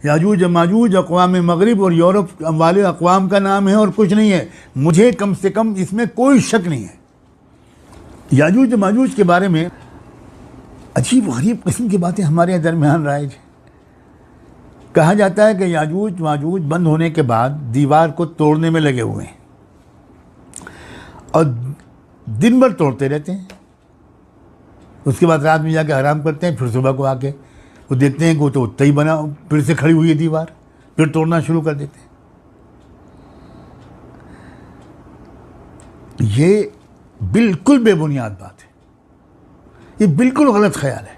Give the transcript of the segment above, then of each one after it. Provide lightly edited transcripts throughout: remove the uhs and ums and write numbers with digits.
याजूज माजूज अक़वाम मगरिब और यूरोप वाले अक़वाम का नाम है और कुछ नहीं है। मुझे कम से कम इसमें कोई शक नहीं है। याजूज माजूज के बारे में अजीब गरीब किस्म की बातें हमारे दरमियान राइज है। कहा जाता है कि याजूज माजूज बंद होने के बाद दीवार को तोड़ने में लगे हुए हैं और दिन भर तोड़ते रहते हैं। उसके बाद रात में जाके आराम करते हैं, फिर सुबह को आके वो देखते हैं कि वो तो उतना ही बना फिर से खड़ी हुई है दीवार, फिर तोड़ना शुरू कर देते हैं। ये बिल्कुल बेबुनियाद बात है, ये बिल्कुल गलत ख्याल है।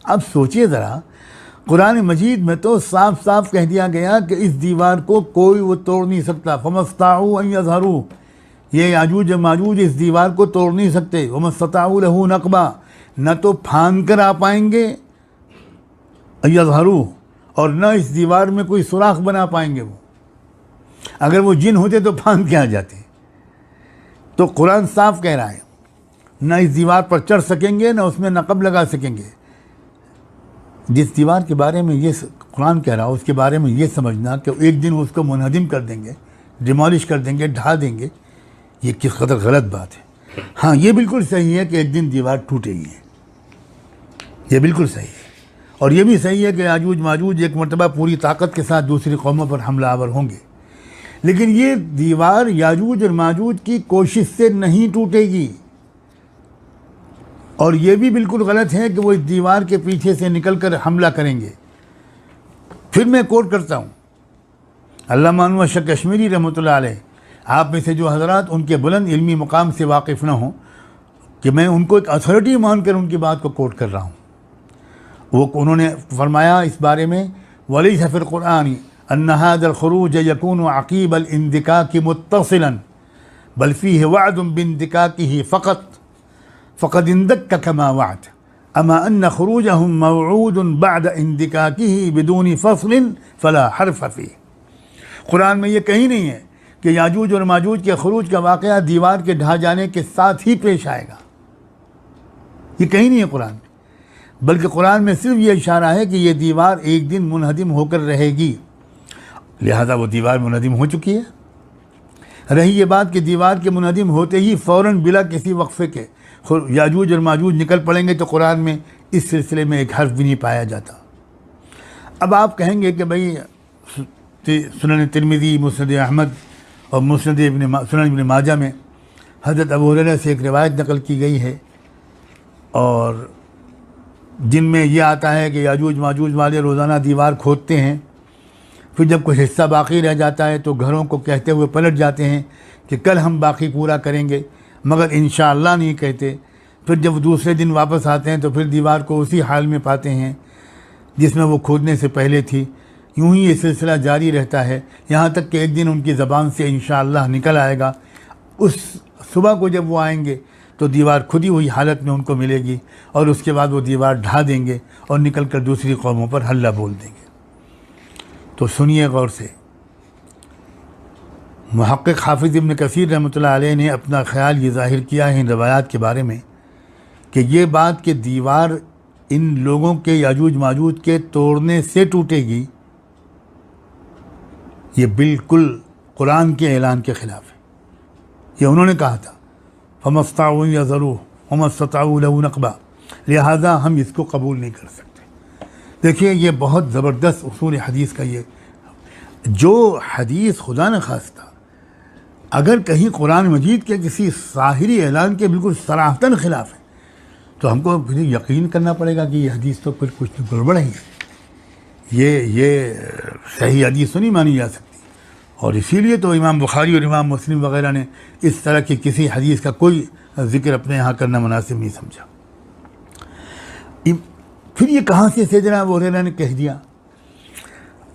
अब सोचिए ज़रा, कुरान मजीद में तो साफ साफ कह दिया गया कि इस दीवार को कोई वो तोड़ नहीं सकता। फमस्ताऊ अन यज़हरू, ये याजूज माजूज इस दीवार को तोड़ नहीं सकते। वमस्तताऊ लहू नकबा, न तो फांद कर आ पाएंगे यज़हरू, और न इस दीवार में कोई सुराख बना पाएंगे वो। अगर वो जिन होते तो फांद के आ जाते। तो कुरान साफ कह रहा है, न इस दीवार पर चढ़ सकेंगे, न उसमें नकब लगा सकेंगे। जिस दीवार के बारे में ये कुरान कह रहा है, उसके बारे में ये समझना कि एक दिन उसको मुनहदिम कर देंगे, डिमोलिश कर देंगे, ढा देंगे, ये किस कदर गलत बात है। हाँ, ये बिल्कुल सही है कि एक दिन दीवार टूटेगी, ये बिल्कुल सही है। और ये भी सही है कि याजूज माजूज एक मरतबा पूरी ताकत के साथ दूसरी कौमों पर हमलावर होंगे। लेकिन ये दीवार याजूज और माजूज की कोशिश से नहीं टूटेगी। और ये भी बिल्कुल गलत है कि वो इस दीवार के पीछे से निकलकर हमला करेंगे। फिर मैं कोट करता हूँ अल्लामा अनवर शाह कश्मीरी रहमतुल्लाह अलैह, आप में से जो हज़रात उनके बुलंद इल्मी मुकाम से वाकिफ़ न हों, कि मैं उनको एक अथॉरिटी मानकर उनकी बात को कोट कर रहा हूँ। वो उन्होंने फरमाया इस बारे में, वलैसा फिल कुरान अन्ना हाज़ल खुरूज यकूनु अक़ीबल इंदिकाकी मुत्तसिलन बल फ़ीहि वअदुन बिंदिकाकिही फ़क़द इंदक्का कमा वअद अमा अन्न खुरूजहुम मवऊदुन बअद इंदिकाकिही बिदूनि फ़स्लिन फ़ला हर्फ़ फ़ीह। कुरान में ये कहीं नहीं है कि याजूज और माजूज के खुरूज का वाक़या दीवार के ढह जाने के साथ ही पेश आएगा। ये कहीं नहीं है कुरान में, बल्कि कुरान में सिर्फ ये इशारा है कि ये दीवार एक दिन मुनहदिम होकर रहेगी। लिहाजा वो दीवार मुनहदिम हो चुकी है। रही ये बात कि दीवार के मुनहदिम होते ही फ़ौरन बिला किसी वक्फे के याजूज और माजूज निकल पड़ेंगे, तो कुरान में इस सिलसिले में एक हर्फ भी नहीं पाया जाता। अब आप कहेंगे कि भाई सुनन तिरमिज़ी, मुस्नद अहमद और मुस्नद सुनन इब्न माजा में हज़रत अबू हुरैरा से एक रिवायत नकल की गई है, और जिनमें यह आता है कि याजूज माजूज वाले रोज़ाना दीवार खोदते हैं, फिर जब कुछ हिस्सा बाकी रह जाता है तो घरों को कहते हुए पलट जाते हैं कि कल हम बाकी पूरा करेंगे, मगर इंशाअल्लाह नहीं कहते। फिर जब दूसरे दिन वापस आते हैं तो फिर दीवार को उसी हाल में पाते हैं जिसमें वो खोदने से पहले थी। यूं ही ये सिलसिला जारी रहता है, यहाँ तक कि एक दिन उनकी ज़बान से इंशाअल्लाह निकल आएगा। उस सुबह को जब वो आएंगे तो दीवार खुदी हुई हालत में उनको मिलेगी, और उसके बाद वो दीवार ढा देंगे और निकल कर दूसरी कौमों पर हल्ला बोल देंगे। तो सुनिए गौर से, मुहक्किक हाफिज़ इब्न कसीर रहमतुल्लाह अलैह ने अपना ख़याल ये ज़ाहिर किया है इन रवायात के बारे में कि ये बात कि दीवार इन लोगों के याजूज माजूज के तोड़ने से टूटेगी, ये बिल्कुल कुरान के ऐलान के ख़िलाफ़ है। ये उन्होंने कहा था, फमस्ताऊ यज़रू वमस्तताऊ लहू नकबा, लिहाजा हम इसको कबूल नहीं कर सकते। देखिए, ये बहुत ज़बरदस्त उसूल हदीस का ये जो हदीस खुदा न खास्ता अगर कहीं कुरान मजीद के किसी ज़ाहिरी ऐलान के बिल्कुल सराहतन ख़िलाफ़ है, तो हमको फिर यकीन करना पड़ेगा कि ये हदीस तो फिर कुछ गड़बड़ ही है, ये सही हदीस तो नहीं मानी जा सकती। और इसीलिए तो इमाम बुखारी और इमाम मुस्लिम वग़ैरह ने इस तरह की किसी हदीस का कोई ज़िक्र अपने यहाँ करना मुनासिब नहीं समझा। फिर ये कहाँ से सैयदना अबू हुरैरा ने कह दिया?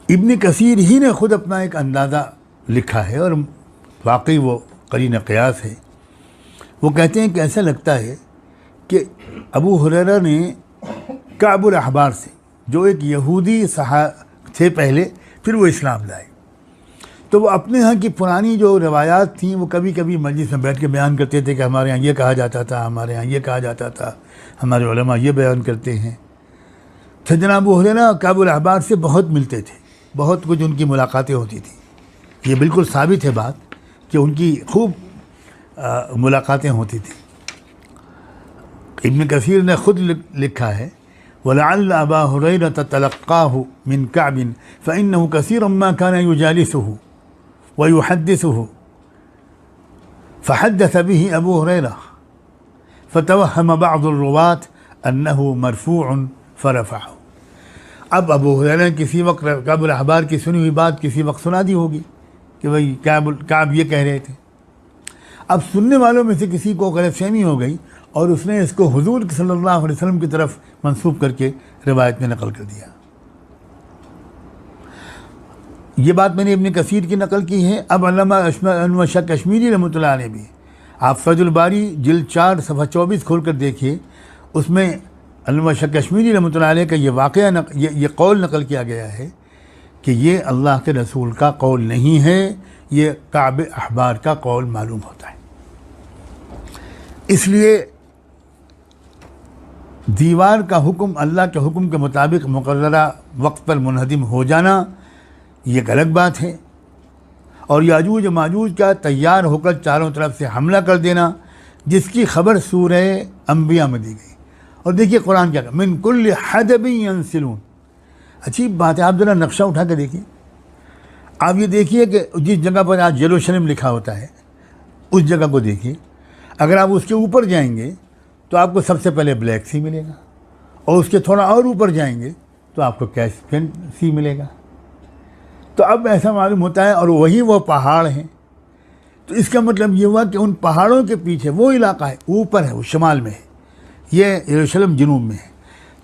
इब्न कसीर ही ने ख़ुद अपना एक अंदाज़ा लिखा है, और वाकई वो करीन क़यास है। वो कहते हैं कि ऐसा लगता है कि अबू हुरैरा ने काबुल अहबार से, जो एक यहूदी थे पहले, फिर वो इस्लाम लाए, तो वो अपने यहाँ की पुरानी जो रवायात थी वो कभी कभी मजलिस में बैठ के बयान करते थे कि हमारे यहाँ ये कहा जाता था, हमारे यहाँ ये कहा जाता था, हमारे उलमा ये बयान करते हैं। सैयदना अबू हुरैरा काबुल अहबार से बहुत मिलते थे, बहुत कुछ उनकी मुलाकातें होती थी। ये बिल्कुल साबित है बात कि उनकी खूब मुलाकातें होती थी। इब्न कसीर ने ख़ुद लिखा है, वलअल्ल अबा हुरैरा तलक़्क़ाहु मिन कअब फ़इन्नहु कसीरन मा कान युजालिसुहु व युहद्दिसुहु फ़हद्दस बिही अबू हुरैरा फ़तवहम बअदु अर्रुवात अन्नहु मरफ़ूअन फ़रफ़अहु। अब अबू हुरैरा ने किसी वक्त कअब अहबार की सुनी हुई बात किसी वक्त सुना दी होगी कि भाई कअब ये कह रहे थे। अब सुनने वालों में से किसी को गलतफ़हमी हो गई और उसने इसको हुज़ूर सल्लल्लाहु अलैहि वसल्लम की तरफ मंसूब करके रिवायत में नकल कर दिया। ये बात मैंने इब्न कसीर की नकल की है। अब अल्लामा अनवर शाह कश्मीरी रहमतुल्लाह अलैह भी, आप फैजुल बारी जिल्द 4 सफ़ा 24 खोल कर देखिए, उसमें अनवर शाह कश्मीरी रहमतुल्लाह अलैह का ये वाक़या ये कौल नकल किया गया है कि ये अल्लाह के रसूल का कौल नहीं है, ये कअब अहबार का कौल मालूम होता है। इसलिए दीवार का हुक्म अल्लाह के हुक्म के मुताबिक मुकर्ररा वक्त पर मुनहदिम हो जाना ये एक अलग बात है, और याजूज माजूज का तैयार होकर चारों तरफ से हमला कर देना, जिसकी खबर सूरह अंबिया में दी गई। और देखिए कुरान क्या, मिन कुल्लि हदबिन यंसिलून। अच्छी बात है, आप ज़रा नक्शा उठा के देखिए, आप ये देखिए कि जिस जगह पर आज जेरूसलम लिखा होता है उस जगह को देखिए, अगर आप उसके ऊपर जाएंगे तो आपको सबसे पहले ब्लैक सी मिलेगा, और उसके थोड़ा और ऊपर जाएंगे तो आपको कैस्पियन सी मिलेगा। तो अब ऐसा मालूम होता है, और वही वो पहाड़ हैं। तो इसका मतलब ये हुआ कि उन पहाड़ों के पीछे वो इलाका है, ऊपर है, वो शुमाल में है, ये यरूशलेम जनूब में है,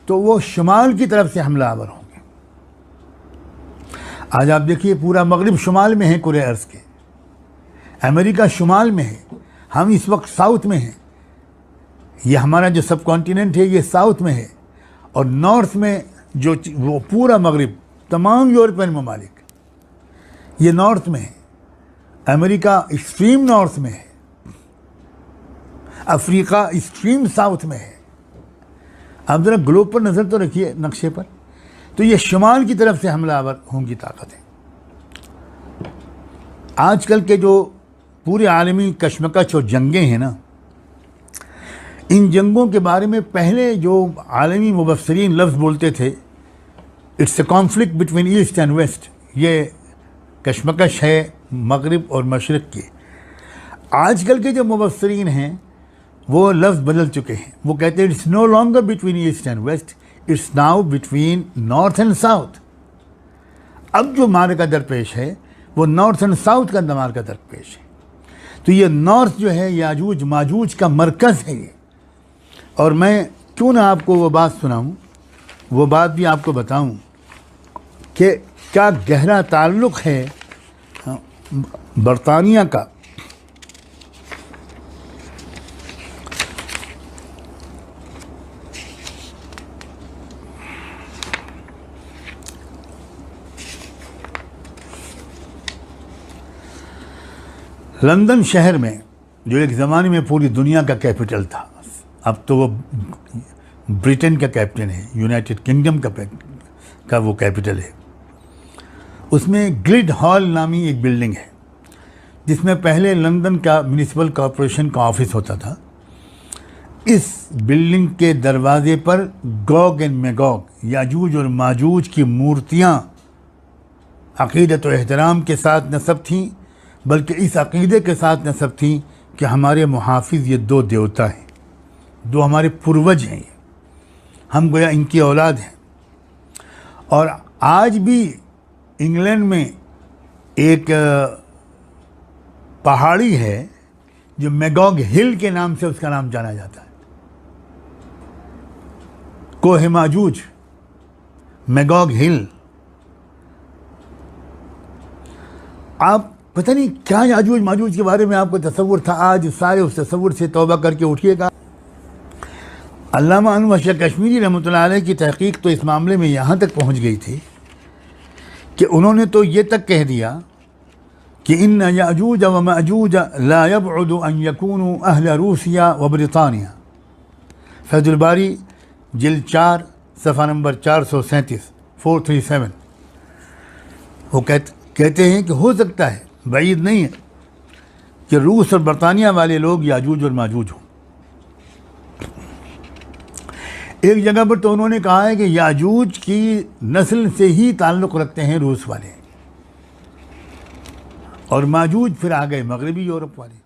तो वो शुमाल की तरफ से हमलावर होंगे। आज आप देखिए पूरा मगरिब शुमाल में है कुरे अर्ज़ के, अमेरिका शुमाल में है, हम इस वक्त साउथ में हैं, ये हमारा जो सब कॉन्टिनेंट है ये साउथ में है, और नॉर्थ में जो वो पूरा मगरिब तमाम यूरोपियन ममालिक ये नॉर्थ में है, अमेरिका एक्सट्रीम नॉर्थ में है, अफ्रीका एक्सट्रीम साउथ में है। आप ज़रा ग्लोब पर नज़र तो रखिए नक्शे पर, तो ये शुमाल की तरफ से हमलावर होंगी ताकतें। आजकल के जो पूरे आलमी कश्मकश और जंगें हैं ना, इन जंगों के बारे में पहले जो आलमी मुबस्सिरीन लफ्ज़ बोलते थे, it's a conflict between east and west, ये कश्मकश है मगरिब और मशरिक़ की। आजकल के जो मुबस्सिरीन हैं वो लफ्ज़ बदल चुके हैं, वो कहते हैं it's no longer between east and west, it's now between north and south. अब जो मार्का दरपेश है वो नॉर्थ एंड साउथ का मार्का दरपेश है। तो ये नॉर्थ जो है याजूज माजूज का मरकज़ है ये। और मैं क्यों ना आपको वो बात सुनाऊं, वो बात भी आपको बताऊं कि क्या गहरा ताल्लुक़ है बरतानिया का लंदन शहर में, जो एक ज़माने में पूरी दुनिया का कैपिटल था, अब तो वो ब्रिटेन का कैपिटल है, यूनाइटेड किंगडम का वो कैपिटल है। उसमें गिल्ड हॉल नामी एक बिल्डिंग है, जिसमें पहले लंदन का म्यूनिसिपल कॉरपोरेशन का ऑफिस होता था। इस बिल्डिंग के दरवाजे पर गोग एंड मैगोग, याजूज और माजूज की मूर्तियाँ अक़ीदत और एहतराम के साथ नस्ब थीं, बल्कि इस अक़ीदे के साथ नस्ब थीं कि हमारे मुहाफिज ये दो देवता हैं, दो हमारे पूर्वज हैं, हम गोया इनकी औलाद हैं। और आज भी इंग्लैंड में एक पहाड़ी है जो मैगोग हिल के नाम से उसका नाम जाना जाता है, कोहे माजूज, मैगोग हिल। आप पता नहीं क्या याजूज माजूज के बारे में आपको तसव्वुर था, आज सारे उस तसव्वुर से तौबा करके उठिएगा। अल्लामा अनवर शाह कश्मीरी रहमतुल्लाह अलैह की तहक़ीक़ तो इस मामले में यहाँ तक पहुँच गई थी कि उन्होंने तो ये तक कह दिया कि इन्न याजूज व माजूज ला यबउदु अन यकूनु अहल रूसिया व ब्रितानिया। फैजुल बारी जिल्द 4 सफ़ा नंबर 437 437। वो कहते हैं कि हो सकता है, बाइद नहीं है, कि रूस और बरतानिया वाले लोग याजूज और माजूज हों। एक जगह पर तो उन्होंने कहा है कि याजूज की नस्ल से ही ताल्लुक़ रखते हैं रूस वाले, और माजूज फिर आ गए मगरबी यूरोप वाले।